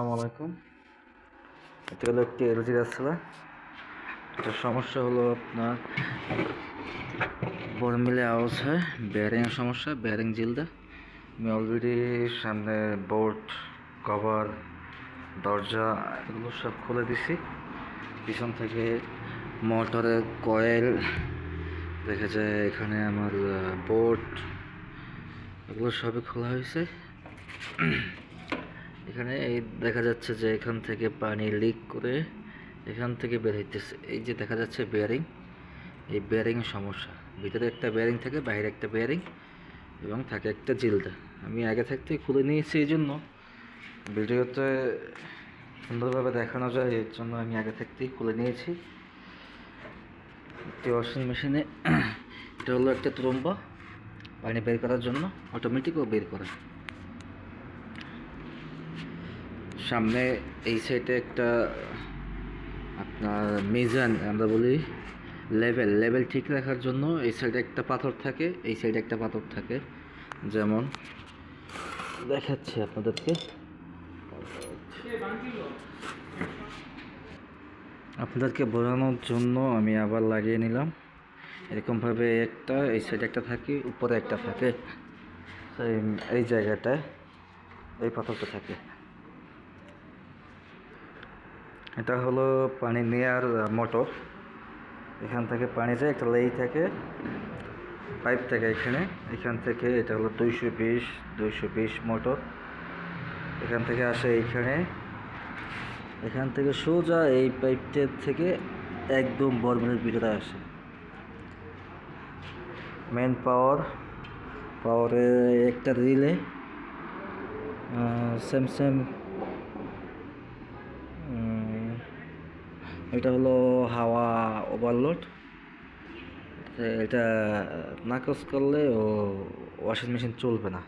আসসালামু আলাইকুম। এটা হলো একটি এলজি গাছপালা। এটার সমস্যা হলো আপনার বর্মিলে আওয়াজ হয়, বেয়ারিং সমস্যা, বেয়ারিং জিলদা। আমি অলরেডি সামনে বোর্ড, কভার, দরজা এগুলো সব খুলে দিছি। পিছন থেকে মোটরের কয়েল দেখা যায়, এখানে আমার বোর্ড এগুলো সবই খোলা হয়েছে। এখানে এই দেখা যাচ্ছে যে এখান থেকে পানি লিক করে এখান থেকে বের হইতেছে। এই যে দেখা যাচ্ছে বেয়ারিং, এই বেয়ারিং এর সমস্যা। ভিতরে একটা বেয়ারিং থাকে, বাইরে একটা বেয়ারিং এবং থাকে একটা জিলদা। আমি আগে থাকতেই খুলে নিয়েছি, এই জন্য ভিডিওতে সুন্দরভাবে দেখানো যায়, এর জন্য আমি আগে থাকতেই খুলে নিয়েছি। একটি ওয়াশিং মেশিনে এটা হলো একটা তুরম্বা, পানি বের করার জন্য, অটোমেটিকও বের করে। সামনে এই সাইডে একটা আপনার মিজান আমরা বলি, লেভেল ঠিক রাখার জন্য এই সাইডে একটা পাথর থাকে, এই সাইডে একটা পাথর থাকে। যেমন দেখাচ্ছি আপনাদেরকে বোঝানোর জন্য আমি আবার লাগিয়ে নিলাম। এরকমভাবে একটা এই সাইডে একটা থাকে, উপরে একটা থাকে, এই জায়গাটায় এই পাথরটা থাকে। এটা হলো পানি নেওয়ার মোটর। এখান থেকে পানি যায়, একটা লেই থাকে, পাইপ থাকে এখান থেকে। এটা হলো 220 মোটর। এখান থেকে আসে এখান থেকে সোজা এই পাইপটার থেকে একদম বরমেলের ভিতরে আসে। মেন পাওয়ারে একটা রিলে, সেম এটা হলো হাওয়া ওভারলোড। এটা নাকচ করলে ওয়াশিং মেশিন চলবে না।